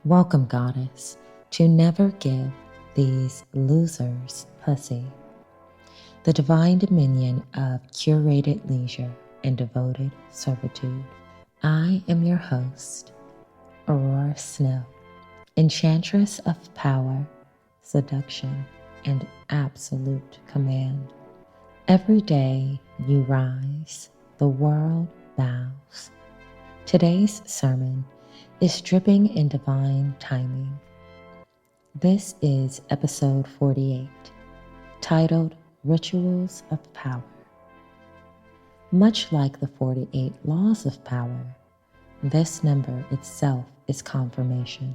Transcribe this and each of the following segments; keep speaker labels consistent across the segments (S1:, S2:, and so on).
S1: Welcome, goddess, to never give these losers pussy, the divine dominion of curated leisure and devoted servitude. I am your host, Ororo Snow, enchantress of power, seduction, and absolute command. Every day you rise, the world bows. Today's sermon is dripping in divine timing. This is episode 48, titled Rituals of Power. Much like the 48 laws of power, this number itself is confirmation.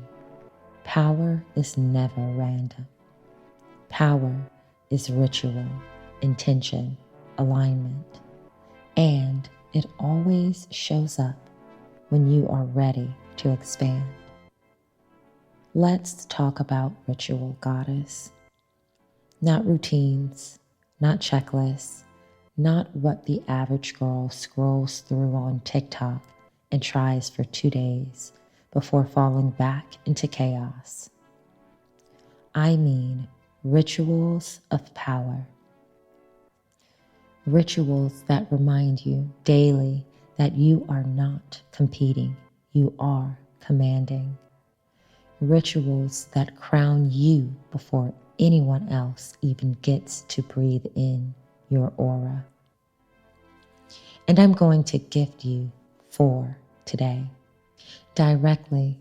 S1: Power is never random. Power is ritual, intention, alignment, and it always shows up when you are ready to expand. Let's talk about ritual, goddess. Not routines, not checklists, not what the average girl scrolls through on TikTok and tries for 2 days before falling back into chaos. I mean rituals of power. Rituals that remind you daily that you are not competing, you are commanding. Rituals that crown you before anyone else even gets to breathe in your aura. And I'm going to gift you 4 today, directly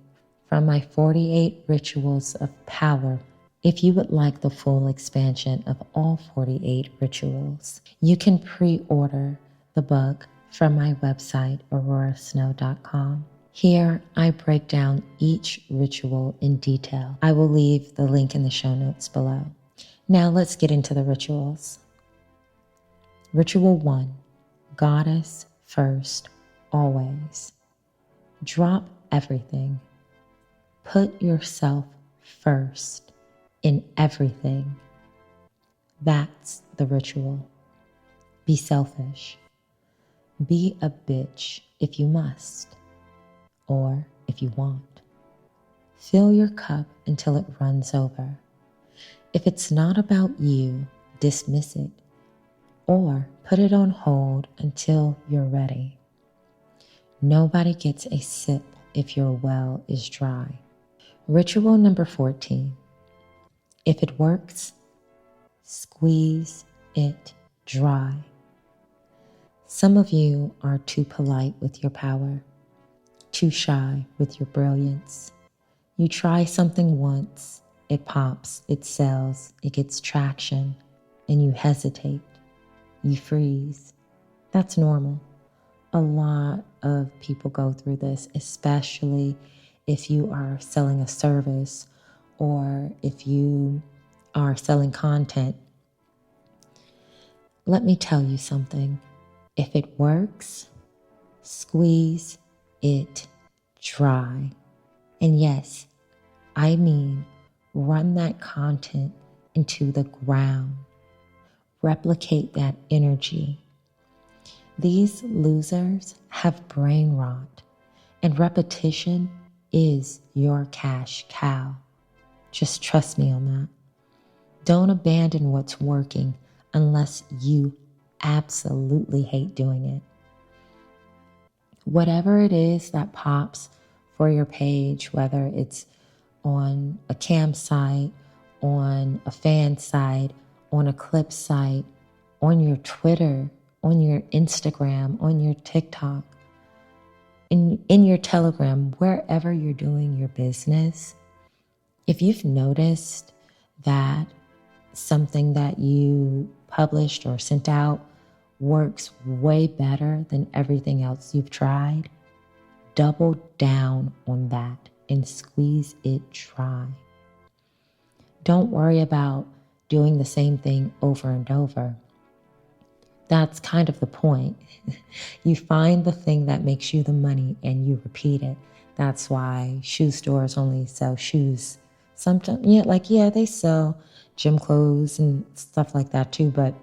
S1: from my 48 rituals of power. If you would like the full expansion of all 48 rituals, you can pre-order the book from my website, aurorasnow.com. Here, I break down each ritual in detail. I will leave the link in the show notes below. Now let's get into the rituals. Ritual 1, Goddess first, always. Drop everything. Put yourself first in everything. That's the ritual. Be selfish. Be a bitch if you must, or if you want. Fill your cup until it runs over. If it's not about you, dismiss it, or put it on hold until you're ready. Nobody gets a sip if your well is dry. Ritual number 14. If it works, squeeze it dry. Some of you are too polite with your power, too shy with your brilliance. You try something once, it pops, it sells, it gets traction, and you hesitate, you freeze. That's normal. A lot of people go through this, especially if you are selling a service or if you are selling content. Let me tell you something. If it works, squeeze it dry. And yes, I mean run that content into the ground. Replicate that energy. These losers have brain rot, and repetition is your cash cow. Just trust me on that. Don't abandon what's working unless you absolutely hate doing it. Whatever it is that pops for your page, whether it's on a cam site, on a fan site, on a clip site, on your Twitter, on your Instagram, on your TikTok, in your Telegram, wherever you're doing your business, if you've noticed that something that you published or sent out works way better than everything else you've tried, double down on that and squeeze it dry. Don't worry about doing the same thing over and over. That's kind of the point. You find the thing that makes you the money and you repeat it. That's why shoe stores only sell shoes. Sometimes, they sell gym clothes and stuff like that too, but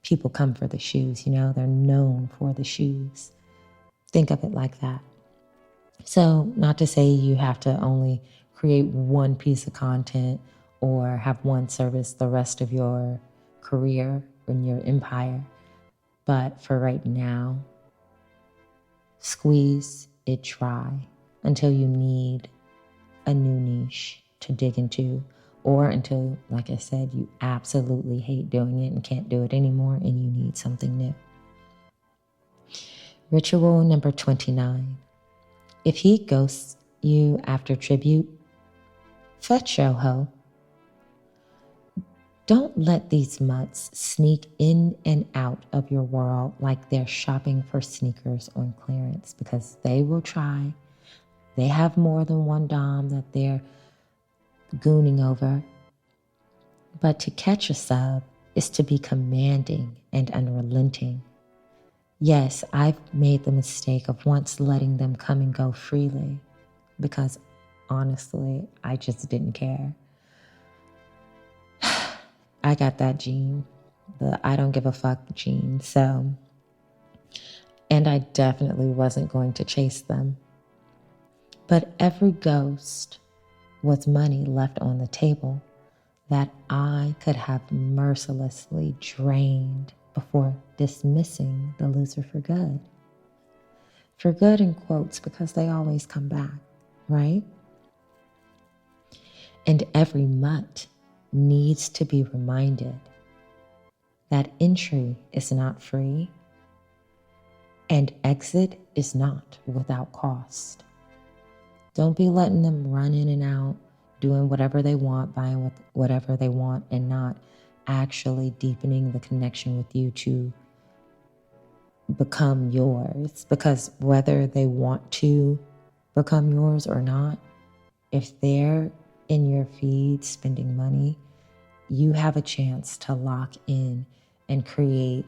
S1: people come for the shoes, they're known for the shoes. Think of it like that. So not to say you have to only create one piece of content or have one service the rest of your career and your empire. But for right now, squeeze it dry until you need a new niche to dig into, or until, like I said, you absolutely hate doing it and can't do it anymore and you need something new. Ritual number 29. If he ghosts you after tribute, fetch yo ho. Don't let these mutts sneak in and out of your world like they're shopping for sneakers on clearance, because they will try. They have more than one dom that they're gooning over. But to catch a sub is to be commanding and unrelenting. Yes, I've made the mistake of once letting them come and go freely because honestly, I just didn't care. I got that gene, the I don't give a fuck gene. So, and I definitely wasn't going to chase them. But every ghost was money left on the table that I could have mercilessly drained before dismissing the loser for good. For good in quotes, because they always come back, right? And every mutt needs to be reminded that entry is not free and exit is not without cost. Don't be letting them run in and out, doing whatever they want, buying whatever they want, and not actually deepening the connection with you to become yours. Because whether they want to become yours or not, if they're in your feed spending money, you have a chance to lock in and create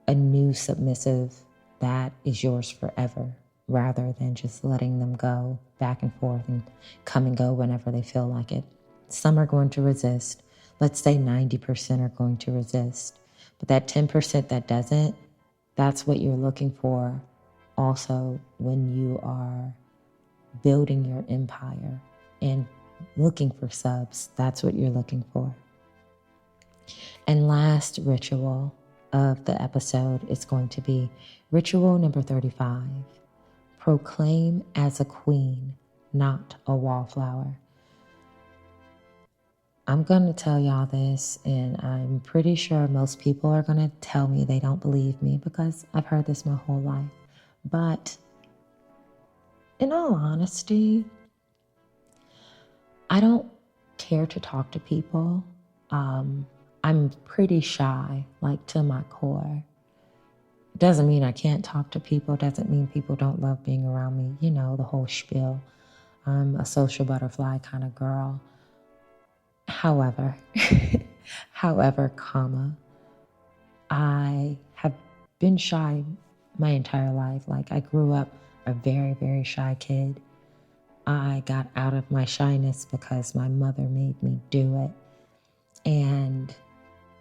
S1: a new submissive that is yours forever, rather than just letting them go back and forth and come and go whenever they feel like it. Some are going to resist. Let's say 90% are going to resist. But that 10% that doesn't, that's what you're looking for also when you are building your empire and looking for subs. That's what you're looking for. And last ritual of the episode is going to be ritual number 35. Proclaim as a queen, not a wallflower. I'm going to tell y'all this, and I'm pretty sure most people are going to tell me they don't believe me because I've heard this my whole life. But in all honesty, I don't care to talk to people. I'm pretty shy, like to my core. Doesn't mean I can't talk to people. Doesn't mean people don't love being around me. You know, the whole spiel. I'm a social butterfly kind of girl. However, I have been shy my entire life. Like, I grew up a very, very shy kid. I got out of my shyness because my mother made me do it. And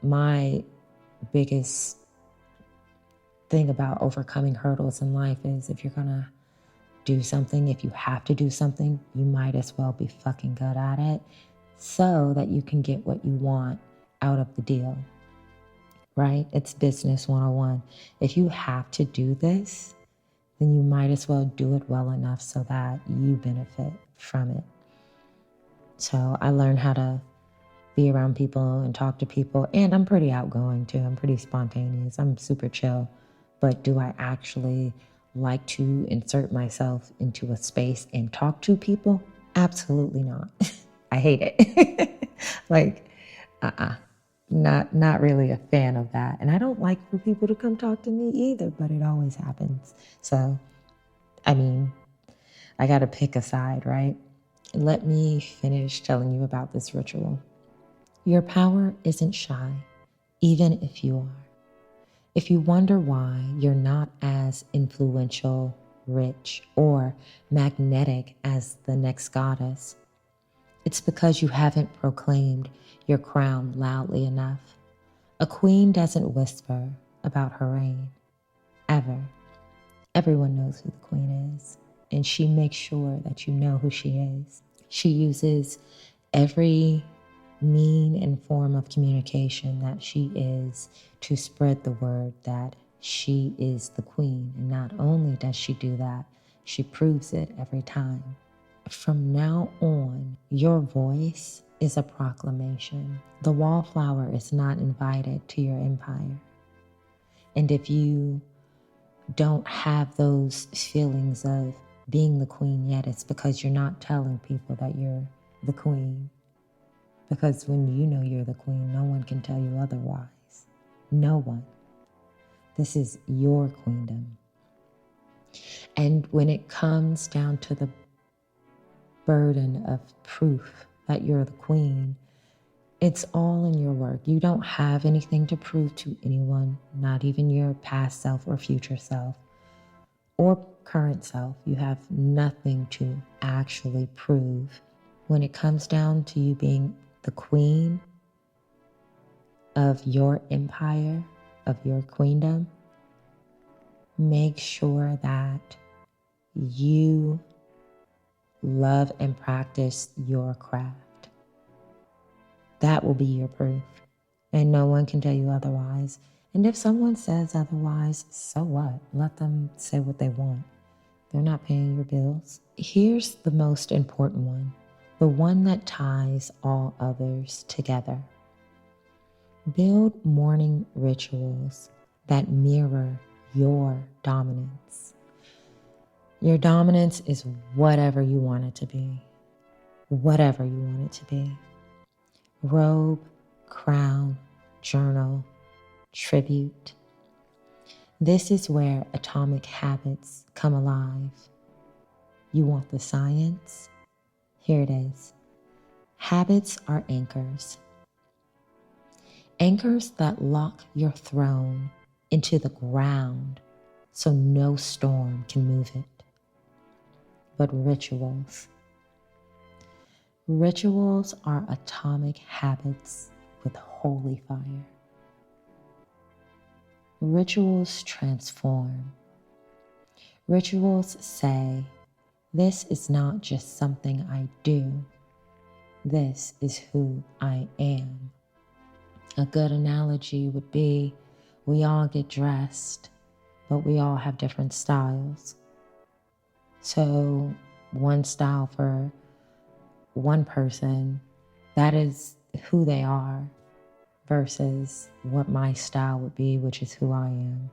S1: my biggest thing about overcoming hurdles in life is if you're gonna do something, if you have to do something, you might as well be fucking good at it so that you can get what you want out of the deal, right? It's business 101. If you have to do this, then you might as well do it well enough so that you benefit from it. So I learned how to be around people and talk to people, and I'm pretty outgoing too. I'm pretty spontaneous. I'm super chill. But do I actually like to insert myself into a space and talk to people? Absolutely not. I hate it. Like, not really a fan of that. And I don't like for people to come talk to me either, but it always happens. So, I mean, I got to pick a side, right? Let me finish telling you about this ritual. Your power isn't shy, even if you are. If you wonder why you're not as influential, rich, or magnetic as the next goddess, it's because you haven't proclaimed your crown loudly enough. A queen doesn't whisper about her reign, ever. Everyone knows who the queen is, and she makes sure that you know who she is. She uses every mean and form of communication that she is to spread the word that she is the queen. And not only does she do that, she proves it every time. From now on, your voice is a proclamation. The Wallflower is not invited to your empire. And if you don't have those feelings of being the queen yet, it's because you're not telling people that you're the queen. Because when you know you're the queen, no one can tell you otherwise. No one. This is your queendom. And when it comes down to the burden of proof that you're the queen, it's all in your work. You don't have anything to prove to anyone, not even your past self or future self or current self. You have nothing to actually prove. When it comes down to you being the queen of your empire, of your queendom, make sure that you love and practice your craft. That will be your proof, and no one can tell you otherwise. And if someone says otherwise, so what? Let them say what they want. They're not paying your bills. Here's the most important one, the one that ties all others together. Build morning rituals that mirror your dominance. Your dominance is whatever you want it to be. Whatever you want it to be. Robe, crown, journal, tribute. This is where atomic habits come alive. You want the science? Here it is. Habits are anchors. Anchors that lock your throne into the ground so no storm can move it. But rituals. Rituals are atomic habits with holy fire. Rituals transform. Rituals say, this is not just something I do. This is who I am. A good analogy would be, we all get dressed, but we all have different styles. So one style for one person, that is who they are, versus what my style would be, which is who I am.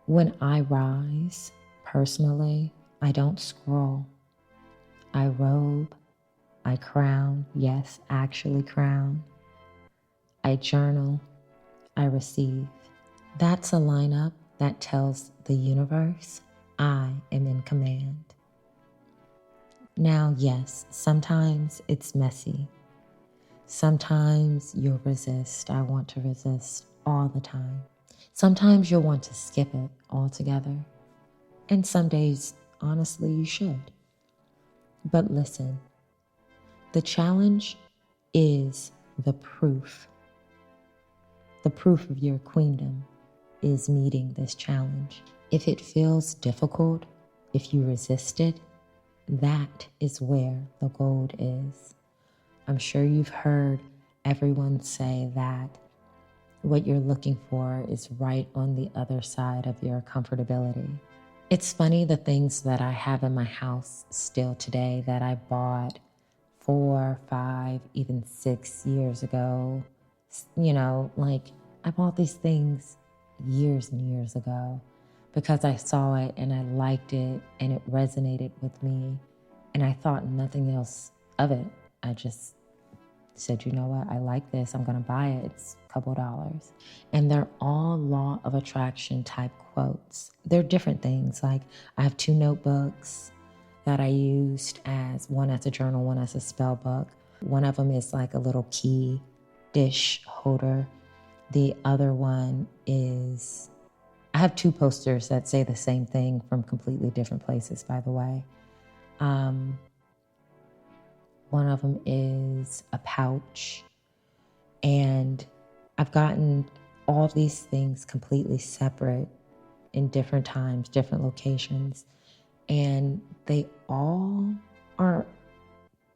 S1: When I rise, personally, I don't scroll. I robe, I crown, yes, actually crown. I journal, I receive. That's a lineup that tells the universe I am in command. Now, yes, sometimes it's messy. Sometimes you'll resist. I want to resist all the time. Sometimes you'll want to skip it altogether. And some days, honestly, you should. But listen, the challenge is the proof. The proof of your queendom is meeting this challenge. If it feels difficult, if you resist it, that is where the gold is. I'm sure you've heard everyone say that what you're looking for is right on the other side of your comfortability. It's funny, the things that I have in my house still today that I bought 4, 5, even 6 years ago. You know, like I bought these things years and years ago because I saw it and I liked it and it resonated with me and I thought nothing else of it. I just said, you know what, I like this, I'm gonna buy it, it's a couple dollars. And they're all law of attraction type quotes. They're different things. Like I have 2 notebooks that I used, as one as a journal, one as a spell book. One of them is like a little key dish holder. The other one is, I have 2 posters that say the same thing from completely different places, by the way. One of them is a pouch, and I've gotten all these things completely separate in different times, different locations. And they all are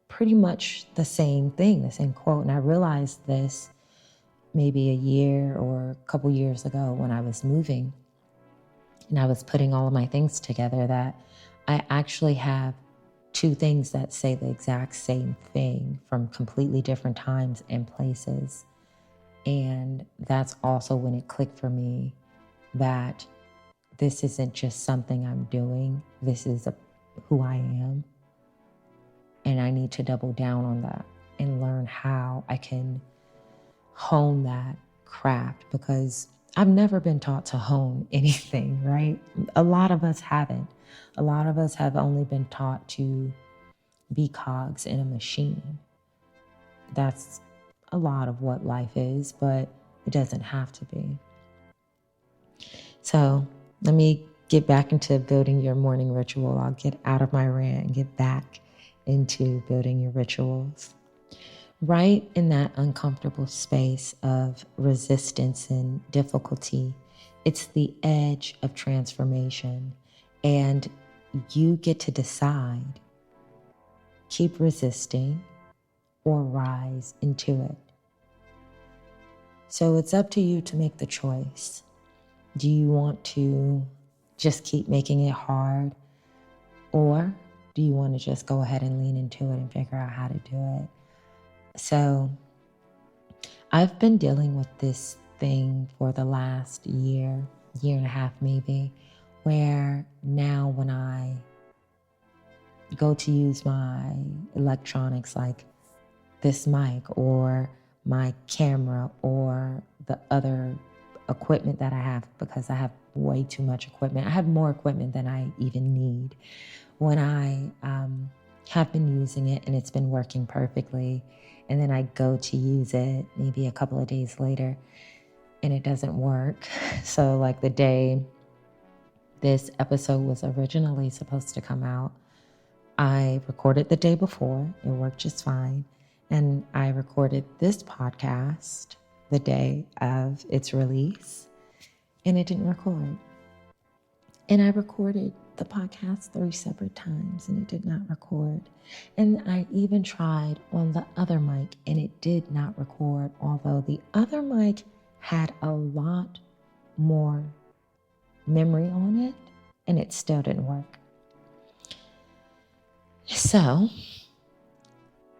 S1: pretty much the same thing, the same quote. And I realized this maybe a year or a couple years ago when I was moving and I was putting all of my things together, that I actually have two things that say the exact same thing from completely different times and places. And that's also when it clicked for me that this isn't just something I'm doing. This is who I am. And I need to double down on that and learn how I can hone that craft, because I've never been taught to hone anything, right? A lot of us haven't. A lot of us have only been taught to be cogs in a machine. That's a lot of what life is, but it doesn't have to be. So let me get back into building your morning ritual. I'll get out of my rant and get back into building your rituals. Right in that uncomfortable space of resistance and difficulty, it's the edge of transformation, and you get to decide, keep resisting or rise into it. So it's up to you to make the choice. Do you want to just keep making it hard, or do you want to just go ahead and lean into it and figure out how to do it? So I've been dealing with this thing for the last year and a half maybe, where now when I go to use my electronics like this mic or my camera or the other equipment that I have, because I have way too much equipment. I have more equipment than I even need. When I have been using it and it's been working perfectly, and then I go to use it maybe a couple of days later and it doesn't work. So like the day this episode was originally supposed to come out, I recorded the day before. It worked just fine. And I recorded this podcast the day of its release, and it didn't record. And I recorded the podcast 3 separate times, and it did not record. And I even tried on the other mic, and it did not record, although the other mic had a lot more memory on it, and it still didn't work. So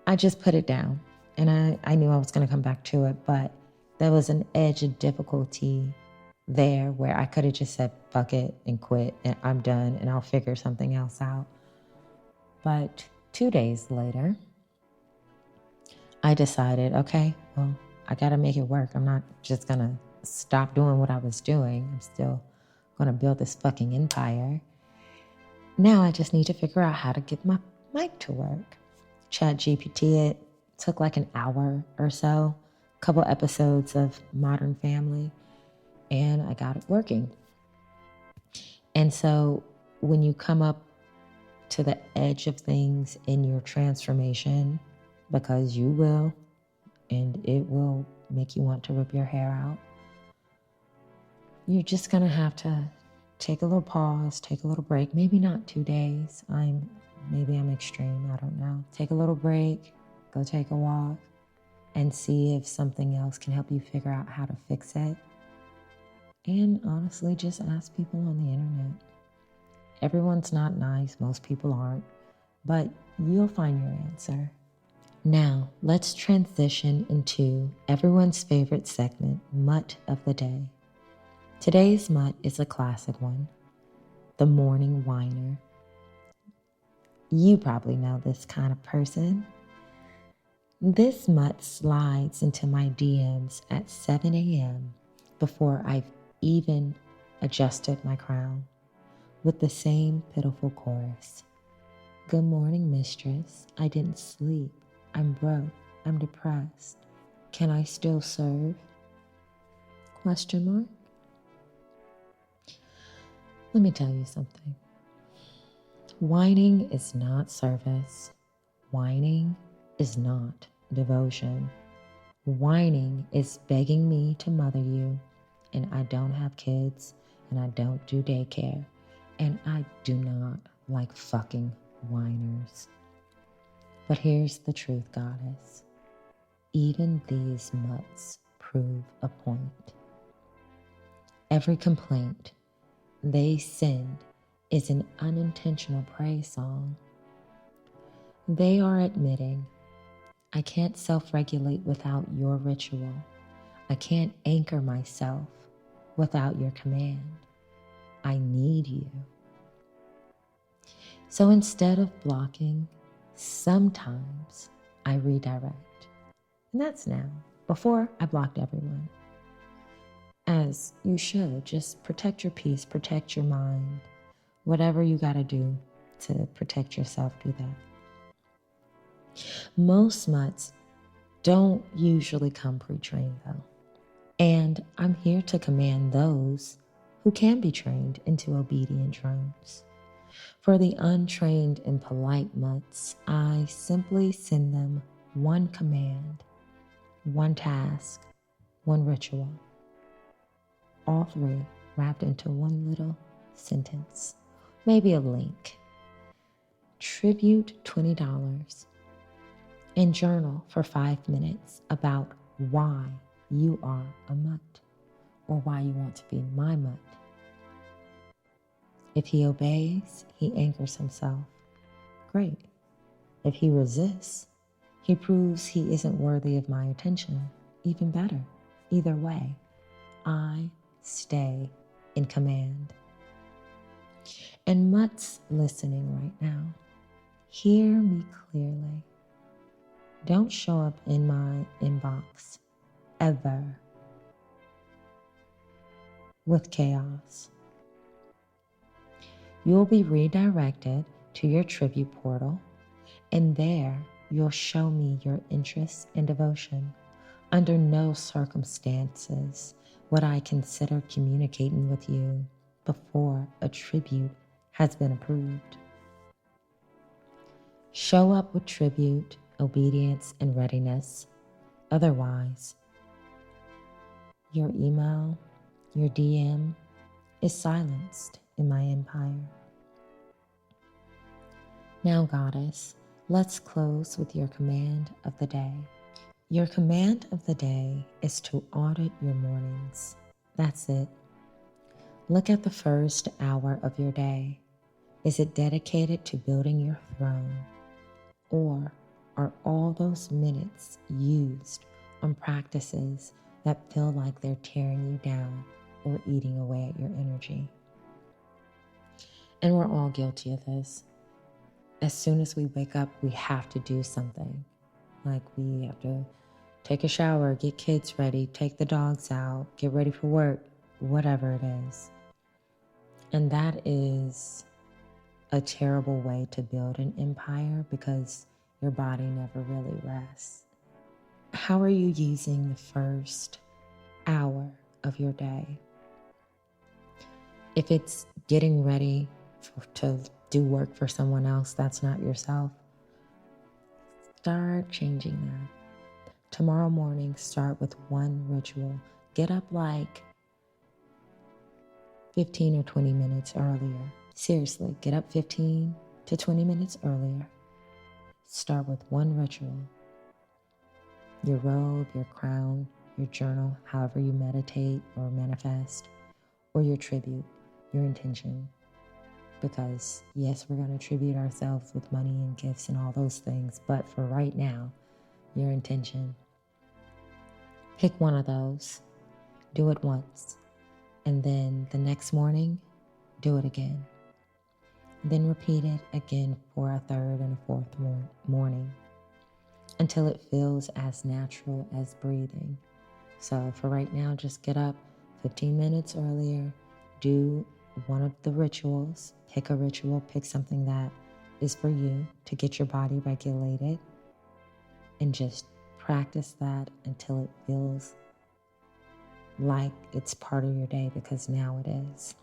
S1: I just put it down, and I knew I was going to come back to it, but there was an edge of difficulty there where I could have just said, fuck it and quit, and I'm done, and I'll figure something else out. But 2 days later, I decided, okay, well, I got to make it work. I'm not just going to stop doing what I was doing. I'm still going to build this fucking empire. Now I just need to figure out how to get my mic to work. ChatGPT it. Took like an hour or so, a couple episodes of Modern Family, and I got it working. And so when you come up to the edge of things in your transformation, because you will, and it will make you want to rip your hair out, you're just going to have to take a little pause, take a little break. Maybe not 2 days. Maybe I'm extreme. I don't know. Take a little break, go take a walk, and see if something else can help you figure out how to fix it. And honestly, just ask people on the internet. Everyone's not nice. Most people aren't. But you'll find your answer. Now, let's transition into everyone's favorite segment, Mutt of the Day. Today's Mutt is a classic one, the Morning Whiner. You probably know this kind of person. This Mutt slides into my DMs at 7 a.m. before I've even adjusted my crown, with the same pitiful chorus. Good morning, mistress. I didn't sleep. I'm broke. I'm depressed. Can I still serve? Question mark. Let me tell you something. Whining is not service. Whining is not devotion. Whining is begging me to mother you, and I don't have kids, and I don't do daycare, and I do not like fucking whiners. But here's the truth, goddess. Even these mutts prove a point. Every complaint they send is an unintentional praise song. They are admitting, I can't self-regulate without your ritual. I can't anchor myself without your command. I need you. So instead of blocking, sometimes I redirect. And that's now. Before, I blocked everyone. As you should, just protect your peace, protect your mind. Whatever you gotta do to protect yourself, do that. Most mutts don't usually come pre-trained though. And I'm here to command those who can be trained into obedient drones. For the untrained and polite mutts, I simply send them one command, one task, one ritual. All three wrapped into one little sentence, maybe a link. Tribute $20 and journal for 5 minutes about why you are a mutt or why you want to be my mutt. If he obeys, he anchors himself. Great. If he resists, he proves he isn't worthy of my attention. Even better. Either way, I stay in command. And mutts listening right now, hear me clearly. Don't show up in my inbox ever with chaos. You'll be redirected to your tribute portal, and there you'll show me your interest and devotion. Under no circumstances would I consider communicating with you before a tribute has been approved. Show up with tribute, obedience, and readiness. Otherwise, your email, your DM is silenced in my empire. Now, goddess, let's close with your command of the day. Your command of the day is to audit your mornings. That's it. Look at the first hour of your day. Is it dedicated to building your throne? Or are all those minutes used on practices that feel like they're tearing you down or eating away at your energy? And we're all guilty of this. As soon as we wake up, we have to do something. Like we have to take a shower, get kids ready, take the dogs out, get ready for work, whatever it is. And that is a terrible way to build an empire because your body never really rests. How are you using the first hour of your day? If it's getting ready to do work for someone else that's not yourself, start changing that. Tomorrow morning, start with one ritual. Get up like 15 or 20 minutes earlier. Seriously, get up 15 to 20 minutes earlier. Start with one ritual. Your robe, your crown, your journal, however you meditate or manifest, or your tribute, your intention. Because yes, we're going to tribute ourselves with money and gifts and all those things, but for right now, your intention. Pick one of those, do it once, and then the next morning, do it again. Then repeat it again for a third and a fourth morning until it feels as natural as breathing. So for right now, just get up 15 minutes earlier, do one of the rituals, pick a ritual, pick something that is for you to get your body regulated, and just practice that until it feels like it's part of your day, because now it is.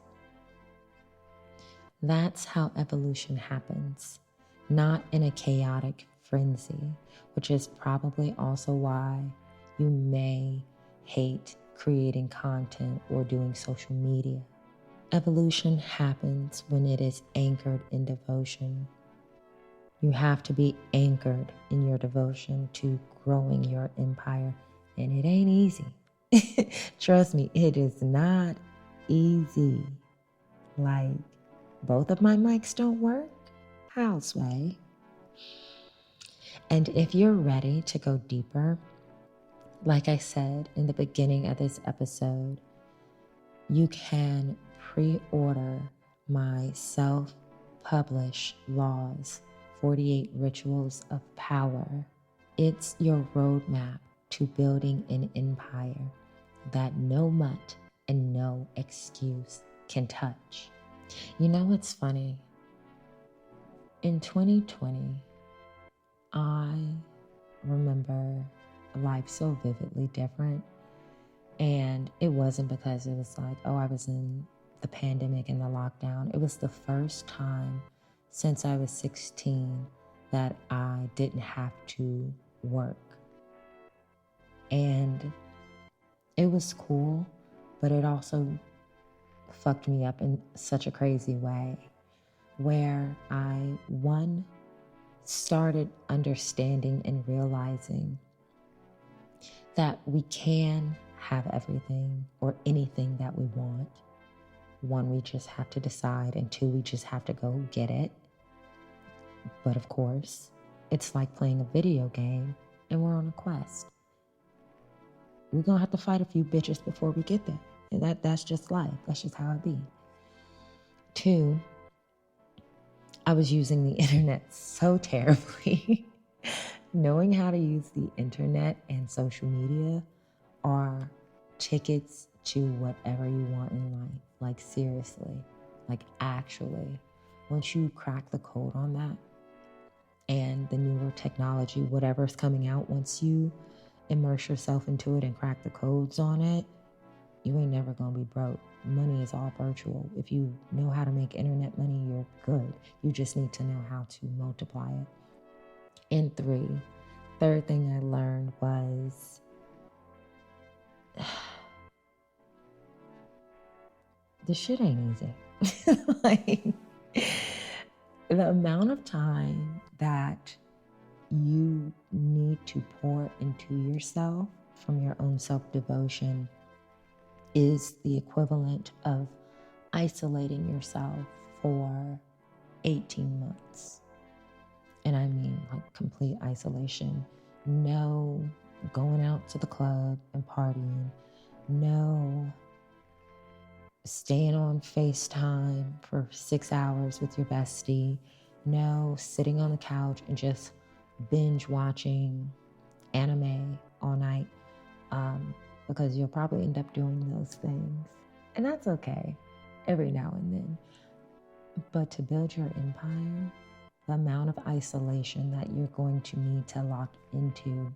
S1: That's how evolution happens, not in a chaotic frenzy, which is probably also why you may hate creating content or doing social media. Evolution happens when it is anchored in devotion. You have to be anchored in your devotion to growing your empire. And it ain't easy. Trust me, it is not easy. Like, both of my mics don't work? How, Sway? And if you're ready to go deeper, like I said in the beginning of this episode, you can pre-order my self-published Laws, 48 Rituals of Power. It's your roadmap to building an empire that no mutt and no excuse can touch. You know what's funny? In 2020, I remember life so vividly different. And it wasn't because it was like, oh, I was in the pandemic and the lockdown. It was the first time since I was 16 that I didn't have to work. And it was cool, but it also fucked me up in such a crazy way where I, one, started understanding and realizing that we can have everything or anything that we want. One, we just have to decide, and two, we just have to go get it. But of course, it's like playing a video game and we're on a quest. We're gonna have to fight a few bitches before we get there. And that's just life. That's just how it be. Two, I was using the internet so terribly. Knowing how to use the internet and social media are tickets to whatever you want in life. Like, seriously, like, actually, once you crack the code on that and the newer technology, whatever's coming out, once you immerse yourself into it and crack the codes on it, you ain't never gonna be broke. Money is all virtual. If you know how to make internet money, you're good. You just need to know how to multiply it. And third thing I learned was this shit ain't easy. Like, the amount of time that you need to pour into yourself from your own self-devotion is the equivalent of isolating yourself for 18 months. And I mean, like, complete isolation. No going out to the club and partying. No staying on FaceTime for 6 hours with your bestie. No sitting on the couch and just binge watching anime all night, because you'll probably end up doing those things. And that's okay every now and then. But to build your empire, the amount of isolation that you're going to need to lock into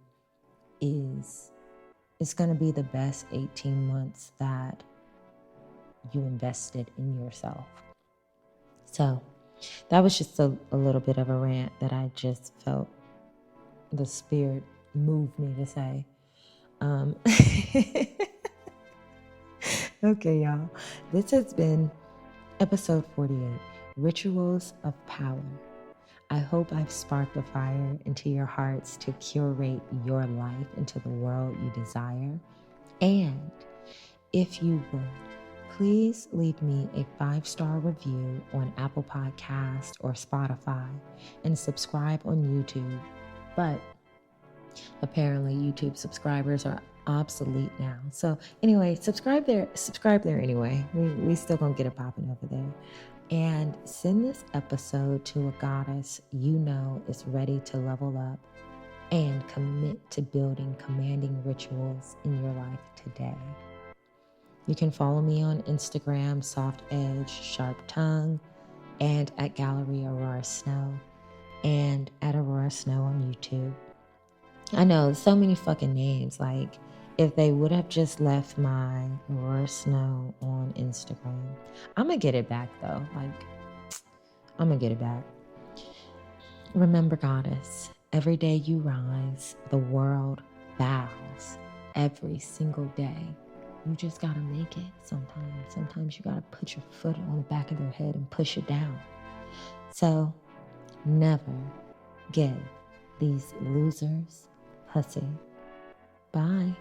S1: it's going to be the best 18 months that you invested in yourself. So that was just a little bit of a rant that I just felt the spirit moved me to say. Okay, y'all. This has been episode 48, Rituals of Power. I hope I've sparked a fire into your hearts to curate your life into the world you desire. And if you would, please leave me a 5-star review on Apple Podcasts or Spotify and subscribe on YouTube. But apparently YouTube subscribers are obsolete now. So anyway, subscribe there anyway. We still gonna get it popping over there. And send this episode to a goddess you know is ready to level up and commit to building commanding rituals in your life today. You can follow me on Instagram, Soft Edge, Sharp Tongue, and at Gallery Aurora Snow, and at Aurora Snow on YouTube. I know, so many fucking names. Like, if they would have just left my Aurora Snow on Instagram. I'm going to get it back, though. Like, I'm going to get it back. Remember, goddess, every day you rise, the world bows. Every single day. You just gotta make it sometimes. Sometimes you gotta put your foot on the back of their head and push it down. So never give these losers pussy. Bye.